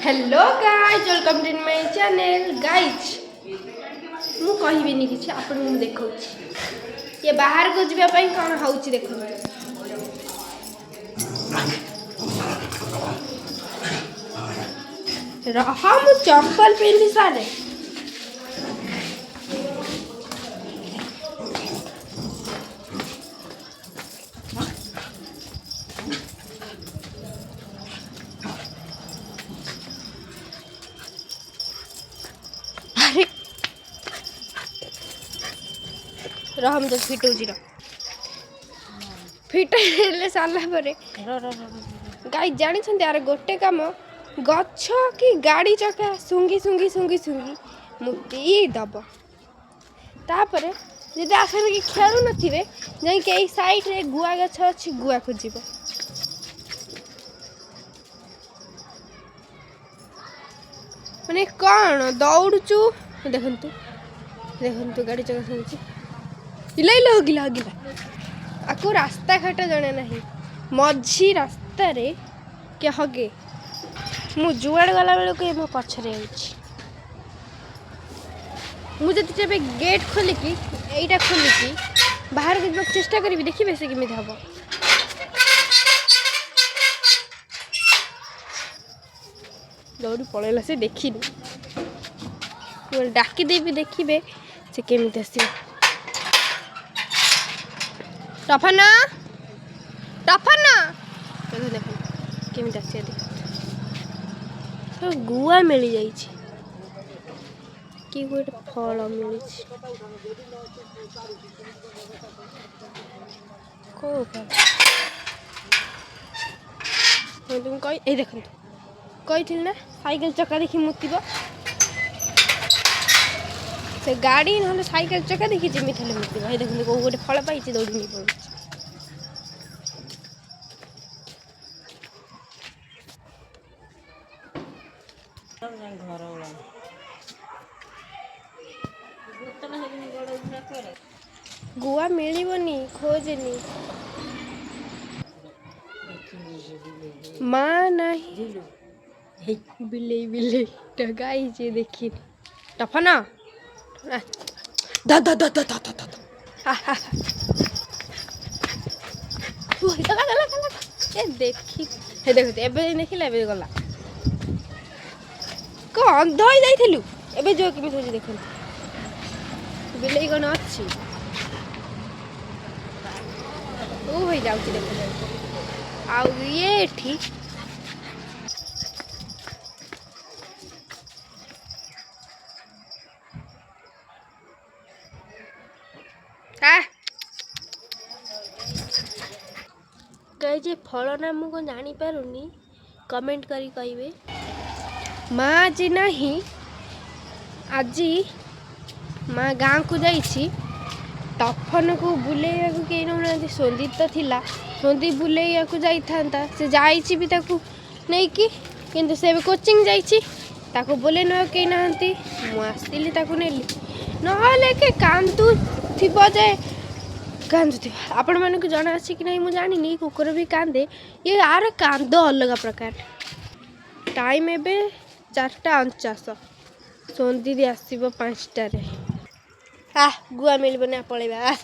Hello guys welcome to my channel guys मु कहबिनी कि आपन मु देखौ ये बाहर को जीवा पई कोन होउची देखो रहा मु चप्पल पिंधि सारे रहम तो फिट होजी फिट हेले साला परे गाई जानी छन यार गोटे काम गच्छ कि गाड़ी चका सुंगी सुंगी सुंगी सुंगी मुती दब तापरे जदि आखिर कि खेलु नथिबे जाई के साइड रे गुआ गछ अछि गुआ खोजिबो माने कौन दौड़चु देखंतु देखंतु गाड़ी चका सुंगी इलाइला होगिला होगिला आको रास्ता घाट जणे नहीं मझी रास्ता रे के हगे मु जुआड़ गला बेले को मो पछरे आइछि मु जति जेबे गेट खोलिकी एइटा खोलिकी बाहर के चेष्टा करी देखिबे से किमित हबो दौड़ी पळेला से देखिनी मु डाकी देबी देखिबे से केमित आसी टफना टफना देखो देखो केमित आसी देख तो गुआ मिली जाई छी कि गोटे फल मिली छी को फल तुम कहि ए देखंतु कहिथिल ना साइकिल चक्का देखि मुतिबो से गाड़ी न साइकिल चक्का देखि जिमि थले मुतिबो ए देखंतु को गोटे फल पाइछि दौड़ी नि पड़ो गुआ मिलबनी खोजनी माँ नहीं बिले बिले टगाई जे देखी टफना दा दा दा दा दा दा हा हा ओ गला गला गला ए देखी हे देखते एबे देखिला एबे गला को अंधई जाइथिलु एबे जो किमि होजी देखन बिले गन अछि ओ होई जाउची देखो आउ ये ठीक कहे जे फल नाम को जानी पारुनी कमेंट करी कहिबे माँ जी नहीं आज माँ गाँ को जाइछि टफन को बुलेया को के न सोंदी तो थिला सोंदी बुलेया को जाई थांता से जाइछि भी ताकू नहीं कि किंतु से कोचिंग जाइछि ताकू बोले न के नांती मु आस्तिली ताकू नेली नहले के कांतु थिबो जे कांदु थी आपण मन को जाना अछि कि नहीं मु जानी नहीं कुकुर भी कांदे ये आर कांद अलग प्रकार टाइम एबे 4:49 सोंदी दे आसीबो 5टा रे आ गुआ मिलबो ना पळेबा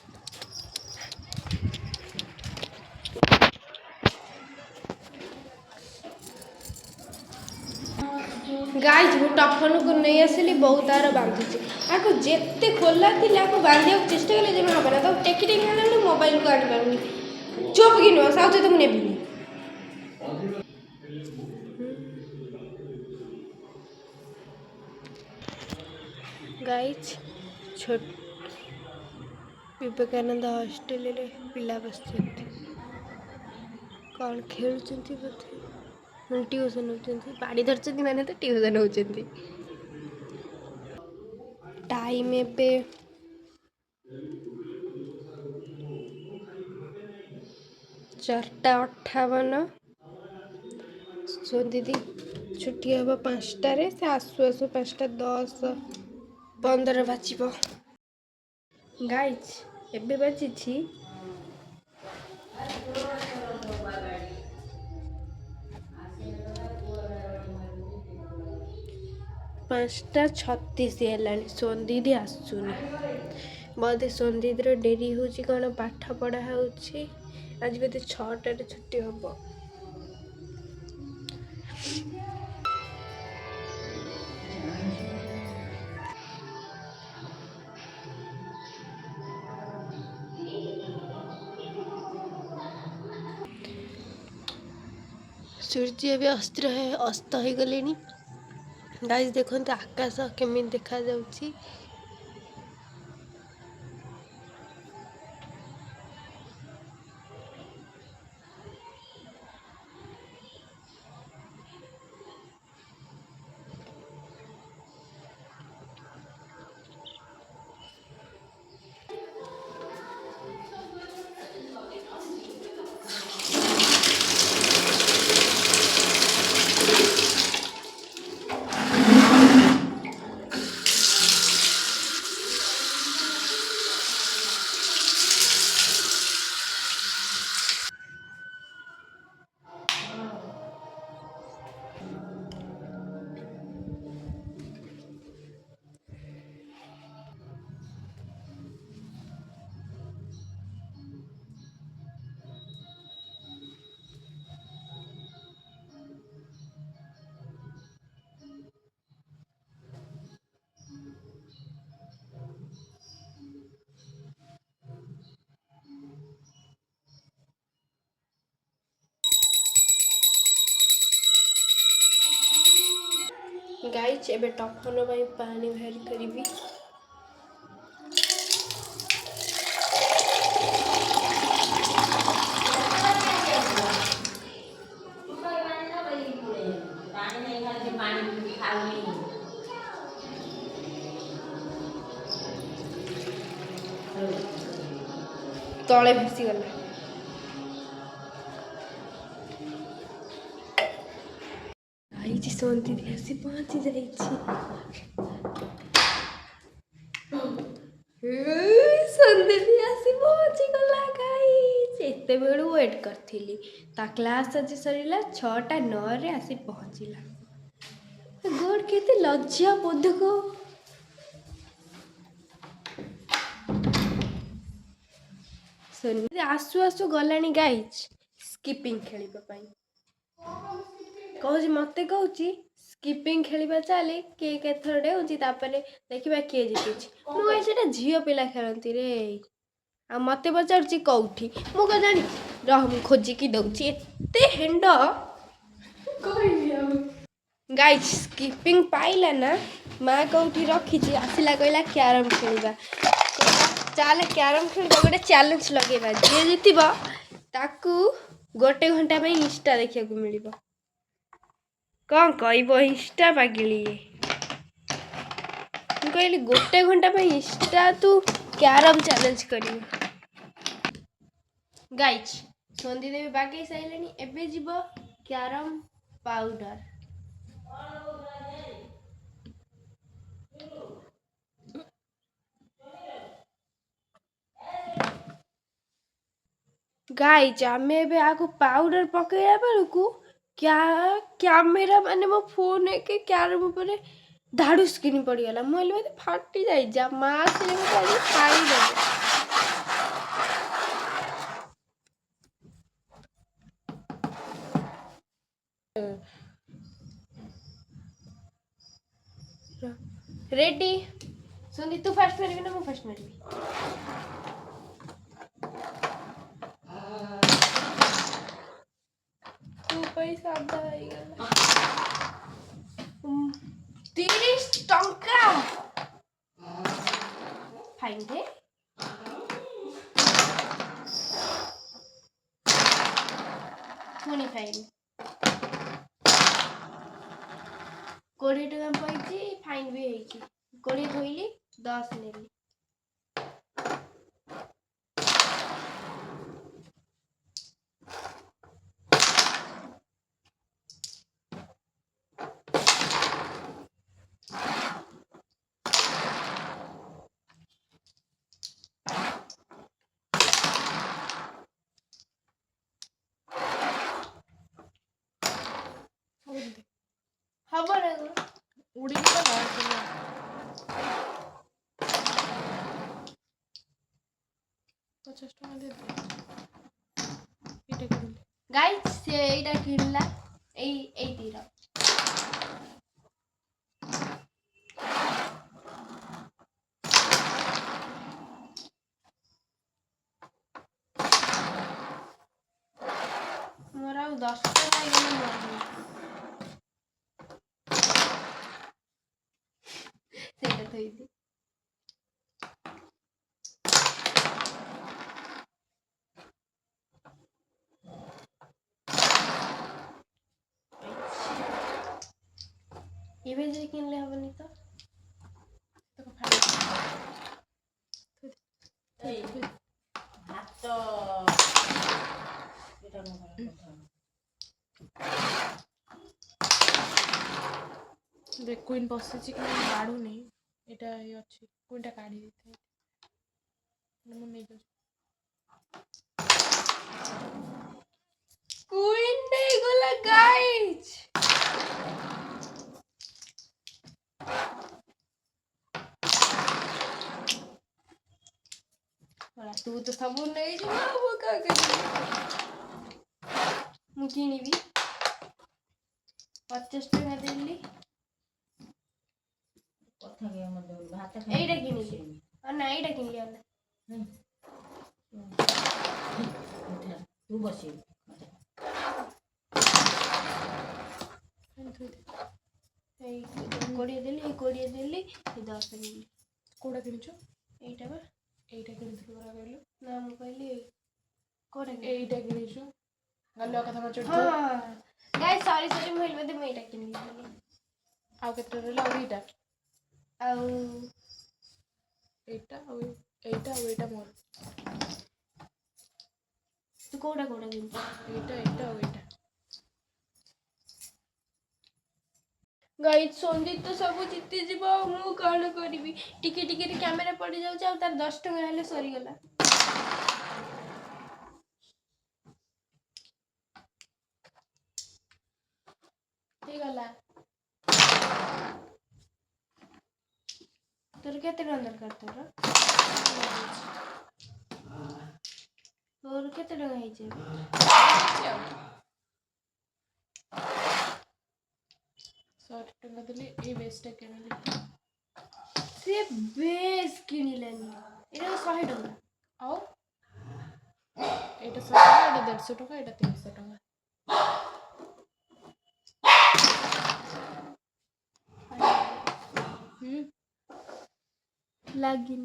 गाइज मु टफन को नहीं आसिली बहुत तार बांधुची आको जेते खोला थिले आको बांधिया चेष्टा कले जेमे हबना तो टेकी टेकी आने मोबाइल को आनी पारुनी चुप कि नो साउथ तो मु नेबी गाइज छोट विवेकानंद हॉस्टेल रे पिला बसचंती कौन खेलुचंती बोथे ट्यूशन होचंती बाड़ी धरचंती माने तो ट्यूशन होचंती टाइम एबे 4:58 सो दीदी छुट्टी हम 5टा रे से आसु आसु 5:10 15 बाजिबो गाइज एबे बाजिछि 5:36 ହେଲାଣି, ସନ୍ଦିଦି ଆସୁନି। ବୋଧେ ସନ୍ଦିଦିର ଡେରି ହେଉଛି, କ'ଣ ପାଠ ପଢ଼ା ହେଉଛି। ଆଜି ବୋଧେ 6ଟାରେ ଛୁଟି ହବ। ସୂର୍ଯ୍ୟ ଏବେ ଅସ୍ତ ହେଇଗଲେଣି। ଗାଇସ୍ ଦେଖନ୍ତୁ ଆକାଶ କେମିତି ଦେଖାଯାଉଛି। ଗାଇସ୍ ଏବେ ଟଫନ ପାଇଁ ପାଣି ବାହାର କରିବି। ତଳେ ଭାସିଗଲା। ଆଇଛି ସନ୍ଦିଦି ଆସି ପହଞ୍ଚି ଯାଇଛି। ସନ୍ଦିଦି ଆସି ପହଞ୍ଚିଗଲା ଗାଇସ୍। ଏତେବେଳୁ ୱେଟ୍ କରିଥିଲି। ତା କ୍ଲାସ୍ ଆଜି ସରିଲା 6:09ରେ ଆସି ପହଞ୍ଚିଲା। ଗଡ୍ କେତେ ଲଜ୍ଜା ବୋଧକ। ସନ୍ଦିଦି ଆସୁ ଆସୁ ଗଲାଣି ଗାଇସ୍ ସ୍କିପିଂ ଖେଳିବା ପାଇଁ। କହୁଛି ମତେ କହୁଛି ସ୍କିପିଂ ଖେଳିବା ଚାଲେ, କିଏ କେତେଥର ଡେଉଛି ତାପରେ ଦେଖିବା କିଏ ଜିତୁଛି। ମୁଁ କହୁଛି ସେଟା ଝିଅ ପିଲା ଖେଳନ୍ତି ରେ। ଆଉ ମତେ ପଚାରୁଛି କୋଉଠି, ମୁଁ କଣ ଜାଣିଛି। ରହ ମୁଁ ଖୋଜିକି ଦଉଛି। ଏତେ ହେଣ୍ଡ ଗାଇସ୍ ସ୍କିପିଂ ପାଇଲା ନା, ମା କୋଉଠି ରଖିଛି ଆସିଲା କହିଲା କ୍ୟାରମ୍ ଖେଳିବା। ଚାଲେ କ୍ୟାରମ୍ ଖେଳିବା, ଗୋଟେ ଚ୍ୟାଲେଞ୍ଜ ଲଗେଇବା। ଯିଏ ଜିତିବ ତାକୁ 1 ଘଣ୍ଟା ପାଇଁ ଇନ୍ଷ୍ଟା ଦେଖିବାକୁ ମିଳିବ। କ'ଣ କହିବ ଇନ୍ଷ୍ଟା ପାଗିଳି। ମୁଁ କହିଲି 1 ଘଣ୍ଟା ପାଇଁ ଇନ୍ଷ୍ଟା ତୁ କ୍ୟାରମ୍ ଚ୍ୟାଲେଞ୍ଜ କରିବୁ। ଗାଇସ୍ ସନ୍ଦିଦେବୀ ବାଗେଇ ସାରିଲେଣି। ଏବେ ଯିବ କ୍ୟାରମ୍ ପାଉଡର। ଗାଇସ୍ ଆମେ ଏବେ ଆକୁ ପାଉଡର ପକେଇବା ବେଳକୁ କ୍ୟାମେରା ମାନେ ମୋ ଫୋନ୍ କି କ୍ୟାରମ୍ ଉପରେ ଧାଡୁ ସ୍କ୍ରିନ୍ ପଡ଼ିଗଲା। ମୁଁ କହିଲି ବୋଧେ ଫାଟି ଯାଇଛି। ମା ଆସିଲେ ମୋତେ ଆଜି ଖାଇଦେବେ। ରେଡି ସନ୍ଦି, ତୁ ଫାଷ୍ଟ ମାରିବି ନା ମୁଁ ଫାଷ୍ଟ ମାରିବି? ତୁ ପଇସା ଅଧା ହେଇଗଲା। 30 ଟଙ୍କା ଫାଇନ୍ ଦେ। ପୁଣି ଫାଇନ୍ 20 ଟଙ୍କା ପଇଛି। ଫାଇନ୍ ବି ହେଇଛି। 20 ଧୋଇଲି 10 ନେଲି। ହବ ନା उड़ी गला 50 ଟଙ୍କା ଦେ ଏଇଟା କିଣିଲି ଗାଇସ୍ ସେ ଏଇଟା କିଣିଲା ଏଇ ତୀର ମୋର ଆଉ 10 ଟଙ୍କା ହେଇଗଲା ସେଇଟା ଥୋଇଦି ଏବେ ଯାଇ କିଣିଲେ ହବନି ତ देख क्वीन बसिଛି कि କାଢୁନି ଏଟା ହିଁ ଅଛି କ୍ୱିନଟା କାଢି ଦେଇଥାଏ ମୁଁ ନେଇ ଯାଉଛି क्वीन नहीं गला गाइस तू तो सब नहीं जो वो का मु किनिबी 50 टका देली कथा के हम दे भात खाई एटा किनिली ना एटा किनली ना तू बसी कोड़िए देली 10 किनली कोड़ा किनिछु एटा बा एटा किनिछु बरा कहलु ना मु कहली कोड़ा एटा किनिछु गल्लो कथा म चोट हां गाइस सॉरी मोइल बदे मैं एटा किनली आउ केते रहला और एटा आउ एटा मोर तू कोड़ा किन एटा गाइस संदीप तो सब जीती जीव मु कौन करी टिके टिके कैमेरा पड़ जाऊँ आ तार 10 टका हेले सरी गला ठीक गला तोर केते टका दरकार तोर केते टका है जे 100 टका देली ए बेस्ट किनली से बेस किनिलेनी एटा 100 टका आउ एटा 100 टका एटा 150 टका एटा 300 टका लागिन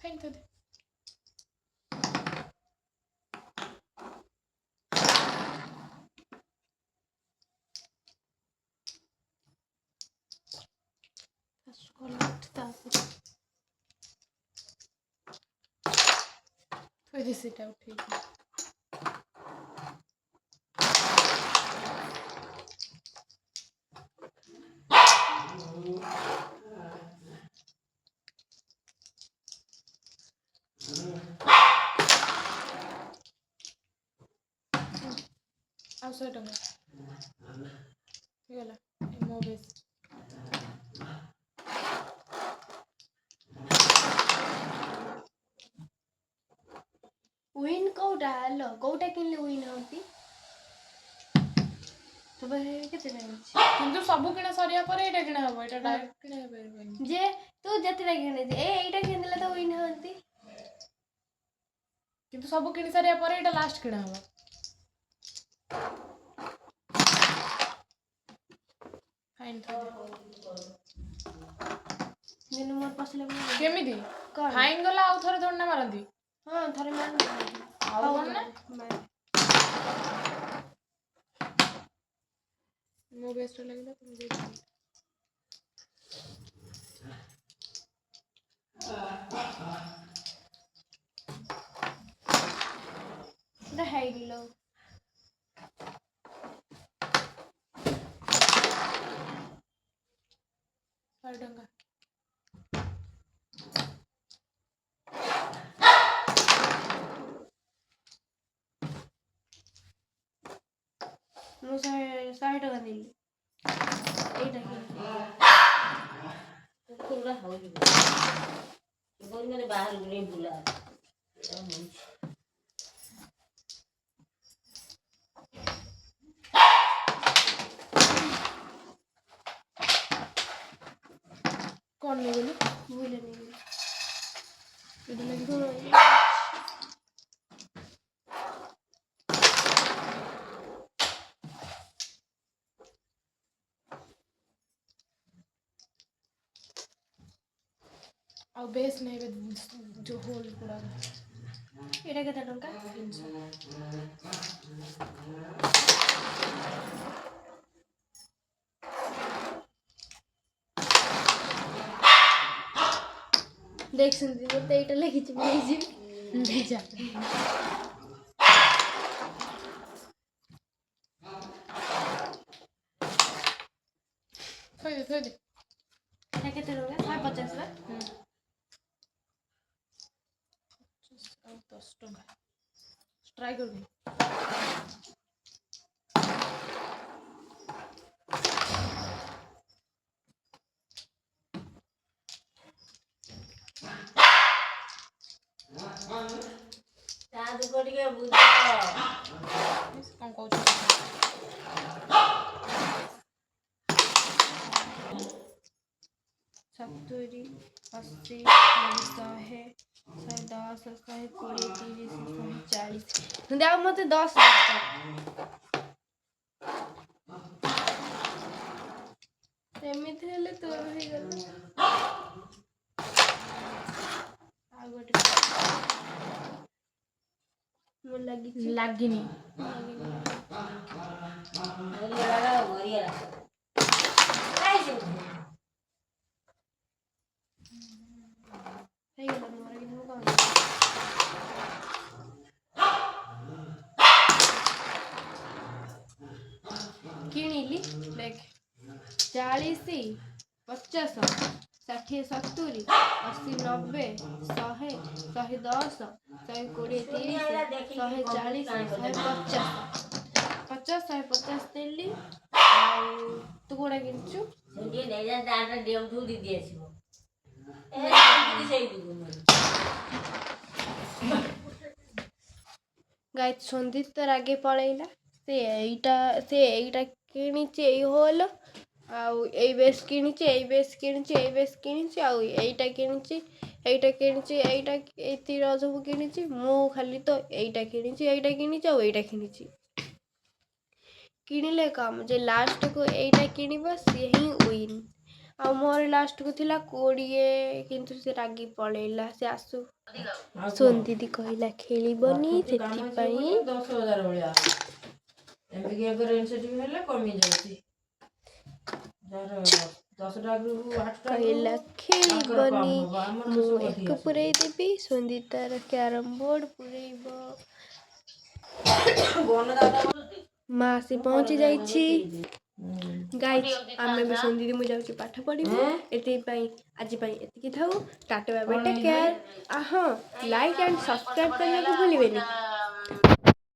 फेंक दे फिर सीटा उठी आउ 100 टका गला मो बेस विन कोटा हेलो कोटा किनले विन होती तो बहे केते टाइम किंतु सब किना सरिया पर एटा किना हबो एटा डायरेक्ट किना हेबे जे तू जति किने दे एटा किनले तो विन होती किंतु सब किनि सरिया पर एटा लास्ट किना हबो फाइन दिन मोर पसले केमिदी फाइन गला आउ थरे थोड़ ना मारंदी हां थरे मार आउ कोन ना मो बेस्ट लगला तुम दे द हेलो 100 टका ମୁଁ 100 ଟଙ୍କା ଦେଲି। ଏଇଟା କୁକୁଡ଼ା ହଉଛି ମାନେ ବାହାରକୁ ନେଇ ବୁଲା କ'ଣ ନେଇଗଲୁ? ଭୁଲ ନେଇଗଲି। ଏଇଟା ଲାଗିଛି। ଆଉ ବେଶ ନେବେ ଯେଉଁ ହୋଲ୍ ଗୁଡ଼ାକ। ଏଇଟା କେତେ ଟଙ୍କା? 300। ଦେଖୁଛନ୍ତି ମତେ ଏଇଟା ଲାଗିଛି ନେଇଯିବି। ନେଇଯା। ଥୋଇଦେ ଥୋଇଦେ। ଏଇଟା କେତେ ଟଙ୍କା? 150 ବା। ଆଉ 10 ଟଙ୍କା। ଟ୍ରାଏ କରିବି। ତା ଦୁଃଖ ଟିକେ ବୁଝ। କ'ଣ କହୁଛୁ? 70, 80, 100, 110, 120, 30, 140। ଆଉ ମତେ 10 ଏମିତି ହେଲେ ତୋର ହେଇଗଲା। ଆଉ ଗୋଟେ ମୁଁ ଲାଗିଛି ଲାଗିନି। ହେଇଗଲା ମୋର କିନ୍ତୁ ମୁଁ କ'ଣ କିଣିଲି ଦେଖ 40, 50, 60, 70, 80, 90, 100, 110, 120, 30, 140, 150। 50, 150 ଦେଲି। ଆଉ ତୁ କୋଉଟା କିଣିଛୁ? ଗାଈ ସନ୍ଦୀପ ତ ରାଗେ ପଳେଇଲା। ସେ ଏଇଟା କିଣିଛି ଏଇ ହୋଲ। ଆଉ ଏଇ ବେସ୍ କିଣିଛି, ଏଇ ବେସ୍ କିଣିଛି, ଏଇ ବେସ୍ କିଣିଛି, ଆଉ ଏଇଟା କିଣିଛି, ଏଇଟା କିଣିଛି, ଏଇଟା ଏତିକି ସବୁ କିଣିଛି। ମୁଁ ଖାଲି ତ ଏଇଟା କିଣିଛି, ଏଇଟା କିଣିଛି, ଆଉ ଏଇଟା କିଣିଛି। କିଣିଲେ କାମ ଯେ ଲାଷ୍ଟକୁ ଏଇଟା କିଣିବ ସିଏ ହିଁ ୱିନ୍। ଆଉ ମୋର ଲାଷ୍ଟକୁ ଥିଲା 20, କିନ୍ତୁ ସେ ରାଗି ପଳେଇଲା। ସେ ଆସୁ। ସନ୍ଦୀଦି କହିଲା ଖେଳିବନି, ସେଥିପାଇଁ 10,000 ଭଳିଆ ହେଲେ କମି ଯାଉଛି। କହିଲା ଖେଳିବନି, ମୁଁ ଏକ ପୁରେଇ ଦେବି, ସନ୍ଦୀତାର କ୍ୟାରମ ବୋର୍ଡ ପୁରେଇବ। ମା ଆସି ପହଞ୍ଚି ଯାଇଛି। ଗାଇଜ ଆମେ ବି ସନ୍ଦୀଦି ମୁଁ ଯାଉଛି ପାଠ ପଢିବୁ। ଏଥିପାଇଁ ଆଜି ପାଇଁ ଏତିକି ଥାଉ। Tata bye bye take care. ହଁ, ଲାଇକ୍ ଆଣ୍ଡ ସବସ୍କ୍ରାଇବ କରିବାକୁ ଭୁଲିବେନି।